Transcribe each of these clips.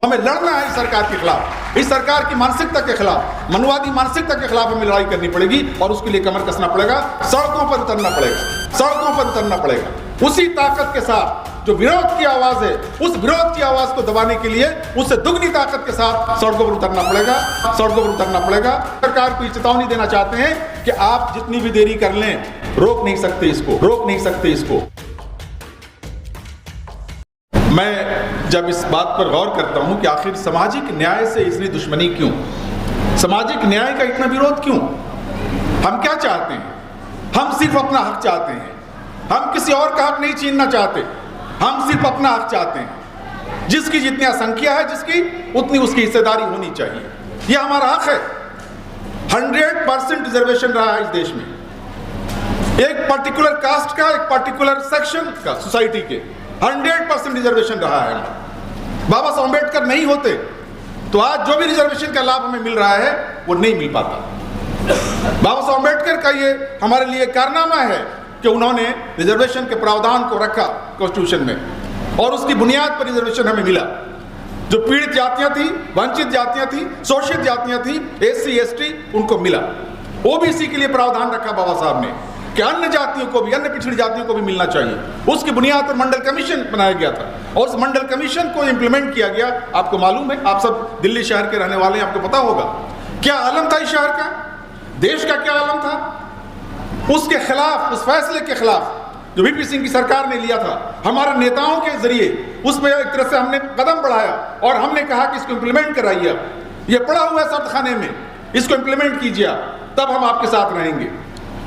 हमें लड़ना है इस सरकार के खिलाफ, इस सरकार की मानसिकता के खिलाफ, मनवादी मानसिकता के खिलाफ हमें लड़ाई करनी पड़ेगी और उसके लिए कमर कसना पड़ेगा, सड़कों पर उतरना पड़ेगा, सड़कों पर उतरना पड़ेगा। उसी ताकत के साथ जो विरोध की आवाज है, उस विरोध की आवाज को दबाने के लिए उससे दुगनी ताकत के साथ सड़कों पर उतरना पड़ेगा, सड़कों पर उतरना पड़ेगा। सरकार को चेतावनी देना चाहते हैं कि आप जितनी भी देरी कर लें, रोक नहीं सकते इसको, रोक नहीं सकते इसको। मैं जब इस बात पर गौर करता हूं कि आखिर सामाजिक न्याय से इतनी दुश्मनी क्यों, सामाजिक न्याय का इतना विरोध क्यों? हम क्या चाहते हैं? हम सिर्फ अपना हक चाहते हैं, हम किसी और का हक नहीं छीनना चाहते, हम सिर्फ अपना हक चाहते हैं। जिसकी जितनी संख्या है, जिसकी उतनी उसकी हिस्सेदारी होनी चाहिए, यह हमारा हक है। 100% रिजर्वेशन रहा है इस देश में, एक पर्टिकुलर कास्ट का, एक पर्टिकुलर सेक्शन का, सोसाइटी के 100% रिजर्वेशन रहा है। बाबा साहब अम्बेडकर नहीं होते तो आज जो भी रिजर्वेशन का लाभ हमें मिल रहा है वो नहीं मिल पाता। बाबा साहब अम्बेडकर का ये हमारे लिए कारनामा है कि उन्होंने रिजर्वेशन के प्रावधान को रखा कॉन्स्टिट्यूशन में और उसकी बुनियाद पर रिजर्वेशन हमें मिला। जो पीड़ित जातियां थी, वंचित जातियां थी, शोषित जातियां थी, SC ST उनको मिला। OBC के लिए प्रावधान रखा बाबा साहब ने कि अन्य जातियों को भी, अन्य पिछड़ी जातियों को भी मिलना चाहिए। उसकी बुनियाद पर मंडल कमीशन बनाया गया था और उस मंडल कमीशन को इंप्लीमेंट किया गया। आपको मालूम है, आप सब दिल्ली शहर के रहने वाले हैं, आपको पता होगा क्या आलम था इस शहर का, देश का क्या आलम था। उसके खिलाफ, उस फैसले के खिलाफ जो VP सिंह की सरकार ने लिया था, हमारे नेताओं के जरिए उसमें एक तरह से हमने कदम बढ़ाया और हमने कहा कि इसको इंप्लीमेंट कराइए। ये पड़ा हुआ है सख्तखाने में, इसको इंप्लीमेंट कीजिए, तब हम आपके साथ रहेंगे।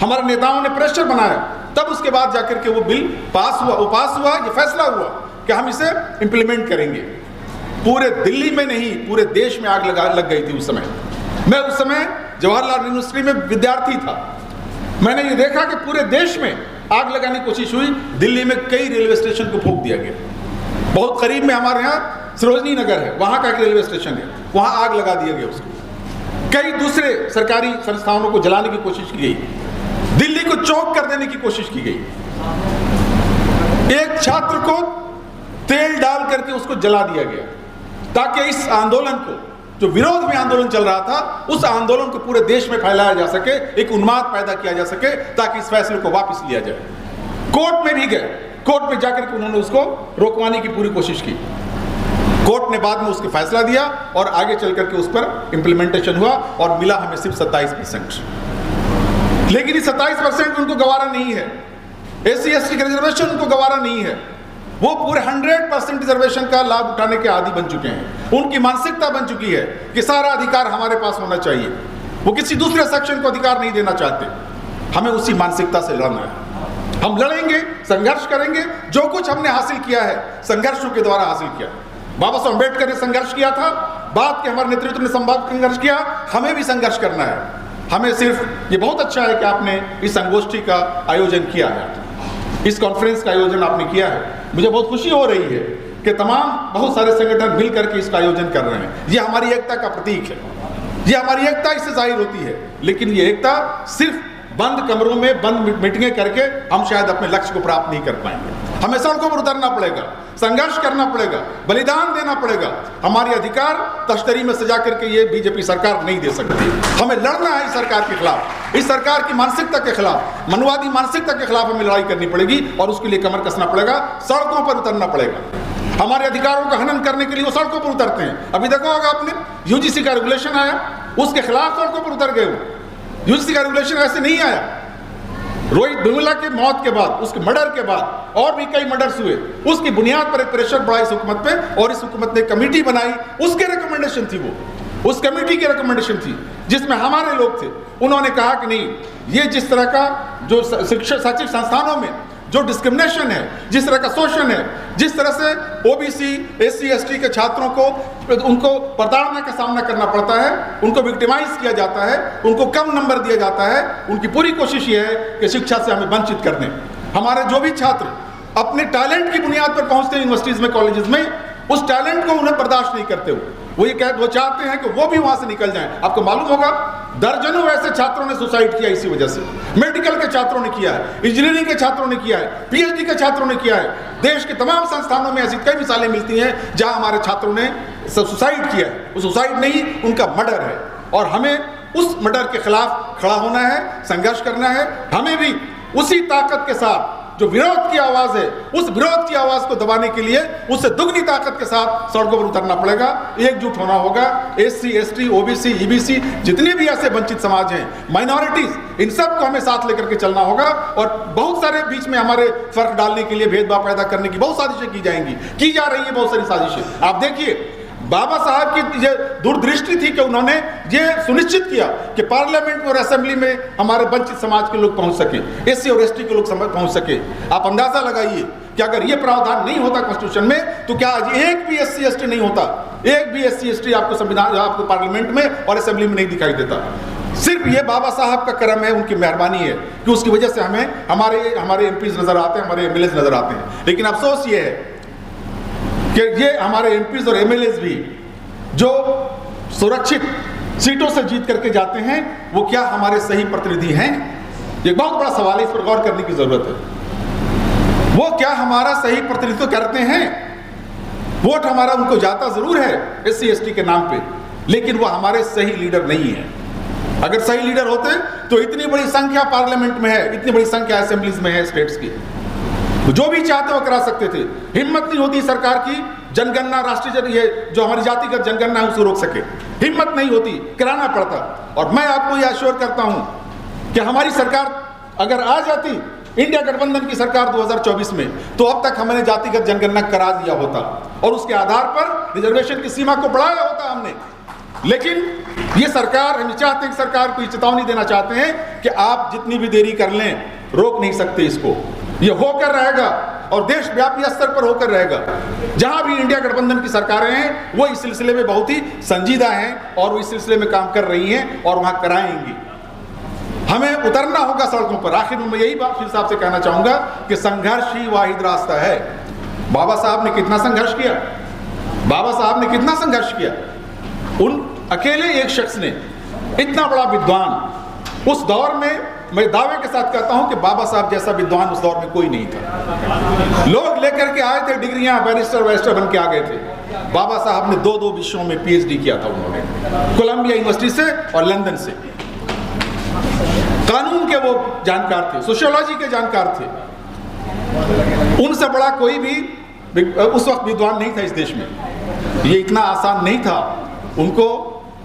हमारे नेताओं ने प्रेशर बनाया, तब उसके बाद जाकर के वो बिल पास हुआ। वो पास हुआ, ये फैसला हुआ कि हम इसे इंप्लीमेंट करेंगे। पूरे दिल्ली में नहीं, पूरे देश में आग लग गई थी उस समय। मैं उस समय जवाहरलाल यूनिवर्सिटी में विद्यार्थी था। मैंने ये देखा कि पूरे देश में आग लगाने की कोशिश हुई। दिल्ली में कई रेलवे स्टेशन को फूंक दिया गया। बहुत करीब में हमारे यहाँ सरोजनी नगर है, वहाँ का एक रेलवे स्टेशन है, वहाँ आग लगा दिया गया उसको। कई दूसरे सरकारी संस्थानों को जलाने की कोशिश की गई, दिल्ली को चौक कर देने की कोशिश की गई। एक छात्र को तेल डाल करके उसको जला दिया गया ताकि इस आंदोलन को, जो विरोध में आंदोलन चल रहा था, उस आंदोलन को पूरे देश में फैलाया जा सके, एक उन्माद पैदा किया जा सके ताकि इस फैसले को वापस लिया जाए। कोर्ट में भी गए, कोर्ट में जाकर के उन्होंने उसको रोकवाने की पूरी कोशिश की। कोर्ट ने बाद में उसका फैसला दिया और आगे चल करके उस पर इंप्लीमेंटेशन हुआ और मिला हमें सिर्फ 27%। लेकिन ये 27% उनको गवारा नहीं है। SC ST का रिजर्वेशन उनको गवारा नहीं है। वो पूरे 100% रिजर्वेशन का लाभ उठाने के आदी बन चुके हैं। उनकी मानसिकता बन चुकी है कि सारा अधिकार हमारे पास होना चाहिए। वो किसी दूसरे सेक्शन को अधिकार नहीं देना चाहते। हमें उसी मानसिकता से लड़ना है। हम लड़ेंगे, संघर्ष करेंगे। जो कुछ हमने हासिल किया है संघर्षों के द्वारा हासिल किया। बाबा साहब अम्बेडकर ने संघर्ष किया था, बाद के हमारे नेतृत्व ने संघर्ष किया। हमें भी संघर्ष करना है। हमें सिर्फ ये बहुत अच्छा है कि आपने इस संगोष्ठी का आयोजन किया है, इस कॉन्फ्रेंस का आयोजन आपने किया है। मुझे बहुत खुशी हो रही है कि तमाम बहुत सारे संगठन मिल करके इसका आयोजन कर रहे हैं। ये हमारी एकता का प्रतीक है, ये हमारी एकता इससे जाहिर होती है। लेकिन ये एकता सिर्फ बंद कमरों में बंद मीटिंगें करके हम शायद अपने लक्ष्य को प्राप्त नहीं कर पाएंगे। हमें सड़कों पर उतरना पड़ेगा, संघर्ष करना पड़ेगा, बलिदान देना पड़ेगा। हमारे अधिकार तश्तरी में सजा करके ये BJP सरकार नहीं दे सकती। हमें लड़ना है इस सरकार के खिलाफ, इस सरकार की मानसिकता के खिलाफ, मनवादी मानसिकता के खिलाफ हमें लड़ाई करनी पड़ेगी और उसके लिए कमर कसना पड़ेगा, सड़कों पर उतरना पड़ेगा। हमारे अधिकारों का हनन करने के लिए वो सड़कों पर उतरते हैं। अभी देखा होगा आपने, UGC का रेगुलेशन आया, उसके खिलाफ सड़कों पर उतर गए। UGC का रेगुलेशन ऐसे नहीं आया। रोहित वेमुला की मौत के बाद, उसके मर्डर के बाद और भी कई मर्डर्स हुए, उसकी बुनियाद पर एक प्रेशर बढ़ा इस हुकूमत पे और इस हुकूमत ने कमेटी बनाई। उसके रिकमेंडेशन थी, वो उस कमेटी की रिकमेंडेशन थी जिसमें हमारे लोग थे। उन्होंने कहा कि नहीं, ये जिस तरह का जो शिक्षा शैक्षिक संस्थानों में जो डिस्क्रिमिनेशन है, जिस तरह का शोषण है, जिस तरह से OBC SC ST के छात्रों को उनको प्रताड़ना का सामना करना पड़ता है, उनको विक्टिमाइज किया जाता है, उनको कम नंबर दिया जाता है, उनकी पूरी कोशिश ये है कि शिक्षा से हमें वंचित कर दें। हमारे जो भी छात्र अपने टैलेंट की बुनियाद पर पहुंचते हैं यूनिवर्सिटीज में, कॉलेजेस में, उस टैलेंट को उन्हें बर्दाश्त नहीं करते हो। वो चाहते हैं कि वो भी वहां से निकल जाएं। आपको मालूम होगा दर्जनों ऐसे छात्रों ने सुसाइड किया इसी वजह से। मेडिकल के छात्रों ने किया है, इंजीनियरिंग के छात्रों ने किया है, PhD के छात्रों ने किया है। देश के तमाम संस्थानों में ऐसी कई मिसालें मिलती हैं जहां हमारे छात्रों ने सुसाइड किया है, वो सुसाइड नहीं, उनका मर्डर है। और हमें उस मर्डर के खिलाफ खड़ा होना है, संघर्ष करना है। हमें भी उसी ताकत के साथ जो विरोध की आवाज है, उस विरोध की आवाज को दबाने के लिए उससे दुगनी ताकत के साथ सड़कों पर उतरना पड़ेगा, एकजुट होना होगा। एससी, एसटी, ओबीसी, ईबीसी, जितने भी ऐसे वंचित समाज हैं, माइनॉरिटीज, इन सब को हमें साथ लेकर के चलना होगा। और बहुत सारे बीच में हमारे फर्क डालने के लिए, भेदभाव पैदा करने की बहुत साजिशें की जाएंगी, की जा रही है बहुत सारी साजिशें। आप देखिए, बाबा साहब की ये दूरदृष्टि थी कि उन्होंने ये सुनिश्चित किया कि पार्लियामेंट और असेंबली में हमारे वंचित समाज के लोग पहुंच सके, एससी और एसटी के लोग पहुंच सके। आप अंदाजा लगाइए कि अगर ये प्रावधान नहीं होता कॉन्स्टिट्यूशन में, तो क्या आज एक भी एससी एसटी नहीं होता, एक भी एससी एसटी आपको संविधान, आपको पार्लियामेंट में और असेंबली में नहीं दिखाई देता। सिर्फ ये बाबा साहब का करम है, उनकी मेहरबानी है कि उसकी वजह से हमें हमारे एमपीज नजर आते हैं, हमारे एमएलए नजर आते हैं। लेकिन अफसोस ये है कि ये हमारे एमपीज और एमएलए भी जो सुरक्षित सीटों से जीत करके जाते हैं, वो क्या हमारे सही प्रतिनिधि हैं? ये बहुत बड़ा सवाल है, इस पर गौर करने की जरूरत है। वो क्या हमारा सही प्रतिनिधित्व करते हैं? वोट हमारा उनको जाता जरूर है एससी एसटी के नाम पे, लेकिन वो हमारे सही लीडर नहीं है। अगर सही लीडर होते तो इतनी बड़ी संख्या पार्लियामेंट में है, इतनी बड़ी संख्या असेंबलीज में है स्टेट्स की, जो भी चाहते वो करा सकते थे। हिम्मत नहीं होती सरकार की जनगणना, राष्ट्रीय ये जो हमारी जातिगत जनगणना है उसको रोक सके, हिम्मत नहीं होती, कराना पड़ता। और मैं आपको यह अश्योर करता हूं कि हमारी सरकार अगर आ जाती, इंडिया गठबंधन की सरकार 2024 में, तो अब तक हमने जातिगत जनगणना करा दिया होता और उसके आधार पर रिजर्वेशन की सीमा को बढ़ाया होता हमने। लेकिन ये सरकार, हम चाहते हैं, सरकार को चेतावनी देना चाहते हैं कि आप जितनी भी देरी कर लें, रोक नहीं सकते इसको। ये होकर रहेगा और देशव्यापी स्तर पर होकर रहेगा। जहां भी इंडिया गठबंधन की सरकारें हैं, वो इस सिलसिले में बहुत ही संजीदा हैं और वो इस सिलसिले में काम कर रही हैं और वहां कराएंगी। हमें उतरना होगा सड़कों पर। आखिर में मैं यही बात फिर साहब से कहना चाहूंगा कि संघर्ष ही वाहिद रास्ता है। बाबा साहब ने कितना संघर्ष किया, बाबा साहब ने कितना संघर्ष किया। उन अकेले एक शख्स ने, इतना बड़ा विद्वान उस दौर में, मैं दावे के साथ कहता हूं कि बाबा साहब जैसा विद्वान उस दौर में कोई नहीं था। लोग लेकर के आए थे डिग्रियां, बैरिस्टर वैरिस्टर बन के आ गए थे। बाबा साहब ने 2-2 विषयों में पीएचडी किया था उन्होंने, कोलंबिया यूनिवर्सिटी से और लंदन से। कानून के वो जानकार थे, सोशियोलॉजी के जानकार थे। उनसे बड़ा कोई भी उस वक्त विद्वान नहीं था इस देश में। ये इतना आसान नहीं था। उनको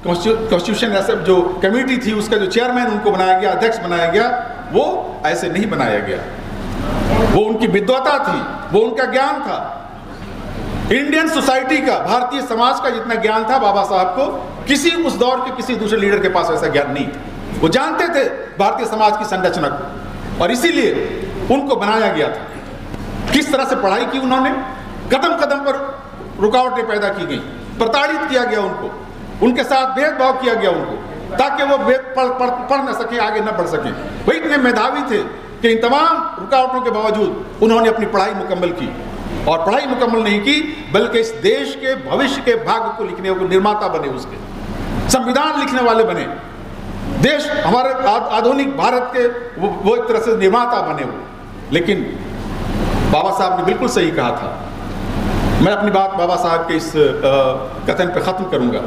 कॉन्स्टिट्यूशन ऐसे जो कमेटी थी उसका जो चेयरमैन उनको बनाया गया, अध्यक्ष बनाया गया, वो ऐसे नहीं बनाया गया। वो उनकी विद्वता थी, वो उनका ज्ञान था। इंडियन सोसाइटी का, भारतीय समाज का जितना ज्ञान था बाबा साहब को, किसी उस दौर के किसी दूसरे लीडर के पास ऐसा ज्ञान नहीं था। वो जानते थे भारतीय समाज की संरचना को और इसीलिए उनको बनाया गया था। किस तरह से पढ़ाई की उन्होंने, कदम कदम पर रुकावटें पैदा की गई, प्रताड़ित किया गया उनको, उनके साथ भेदभाव किया गया उनको, ताकि वो पढ़ न सके, आगे न बढ़ सके। वो इतने मेधावी थे कि इन तमाम रुकावटों के बावजूद उन्होंने अपनी पढ़ाई मुकम्मल की। और पढ़ाई मुकम्मल नहीं की, बल्कि इस देश के भविष्य के भाग्य को लिखने को निर्माता बने, उसके संविधान लिखने वाले बने। देश हमारे आधुनिक भारत के वो एक तरह से निर्माता बने वो। लेकिन बाबा साहब ने बिल्कुल सही कहा था। मैं अपनी बात बाबा साहब के इस कथन पे ख़त्म करूंगा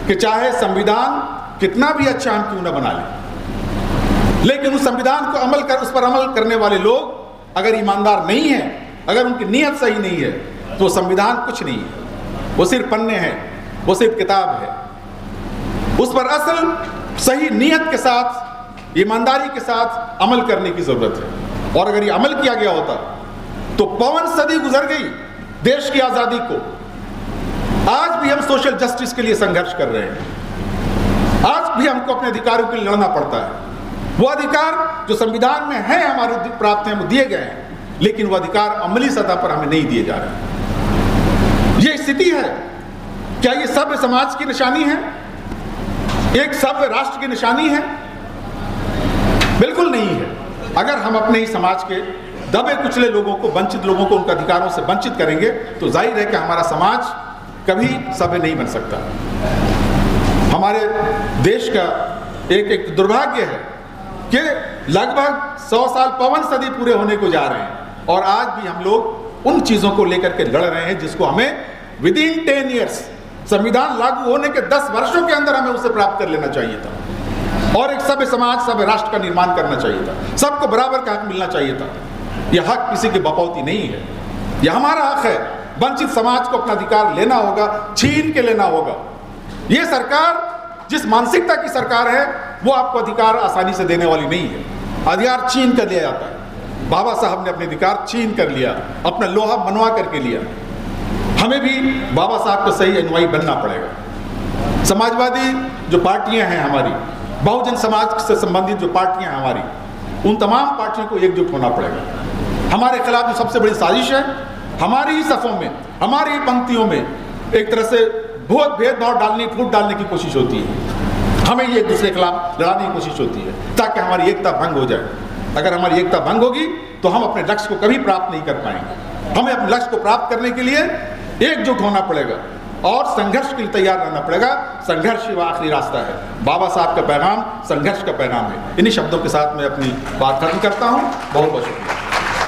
कि चाहे संविधान कितना भी अच्छा हम क्यों न बना लें, लेकिन उस संविधान को उस पर अमल करने वाले लोग अगर ईमानदार नहीं हैं, अगर उनकी नीयत सही नहीं है, तो संविधान कुछ नहीं है। वो सिर्फ पन्ने हैं, वो सिर्फ किताब है। उस पर असल सही नीयत के साथ, ईमानदारी के साथ अमल करने की जरूरत है। और अगर ये अमल किया गया होता तो 52 सदी गुजर गई देश की आजादी को। आज भी हम सोशल जस्टिस के लिए संघर्ष कर रहे हैं। आज भी हमको अपने अधिकारों के लिए लड़ना पड़ता है। वो अधिकार जो संविधान में है हमारे प्राप्त हैं, वो दिए गए हैं, लेकिन वो अधिकार अमली सतह पर हमें नहीं दिए जा रहे। ये स्थिति है। क्या ये सभ्य समाज की निशानी है, एक सभ्य राष्ट्र की निशानी है? बिल्कुल नहीं है। अगर हम अपने ही समाज के दबे कुचले लोगों को, वंचित लोगों को उनके अधिकारों से वंचित करेंगे, तो जाहिर है कि हमारा समाज कभी सभ्य नहीं बन सकता। हमारे देश का एक दुर्भाग्य है कि लगभग 100 साल, 52 सदी पूरे होने को जा रहे हैं और आज भी हम लोग उन चीज़ों को लेकर के लड़ रहे हैं जिसको हमें विद इन 10 ईयर्स संविधान लागू होने के 10 वर्षों के अंदर हमें उसे प्राप्त कर लेना चाहिए था और एक सभ्य समाज, सभ्य राष्ट्र का निर्माण करना चाहिए था। सबको बराबर का हक मिलना चाहिए था। यह हक किसी की बपौती नहीं है, यह हमारा हक है। वंचित समाज को अपना अधिकार लेना होगा, छीन के लेना होगा। ये सरकार जिस मानसिकता की सरकार है वो आपको अधिकार आसानी से देने वाली नहीं है। अधिकार छीन कर लिया जाता है। बाबा साहब ने अपने अधिकार छीन कर लिया, अपना लोहा मनवा करके लिया। हमें भी बाबा साहब का सही अनुयायी बनना पड़ेगा। समाजवादी जो पार्टियां हैं हमारी, बहुजन समाज से संबंधित जो पार्टियां हैं हमारी, उन तमाम पार्टियों को एकजुट होना पड़ेगा। हमारे खिलाफ जो सबसे बड़ी साजिश है, हमारी ही सफ़ों में, हमारी ही पंक्तियों में एक तरह से बहुत भेदभाव डालने, फूट डालने की कोशिश होती है। हमें ये एक दूसरे के खिलाफ लड़ाने की कोशिश होती है ताकि हमारी एकता भंग हो जाए। अगर हमारी एकता भंग होगी तो हम अपने लक्ष्य को कभी प्राप्त नहीं कर पाएंगे। हमें अपने लक्ष्य को प्राप्त करने के लिए एकजुट होना पड़ेगा और संघर्ष के लिए तैयार रहना पड़ेगा। संघर्ष ही आखिरी रास्ता है। बाबा साहब का पैगाम संघर्ष का पैगाम है। इन्हीं शब्दों के साथ मैं अपनी बात खत्म करता हूँ। बहुत बहुत शुक्रिया।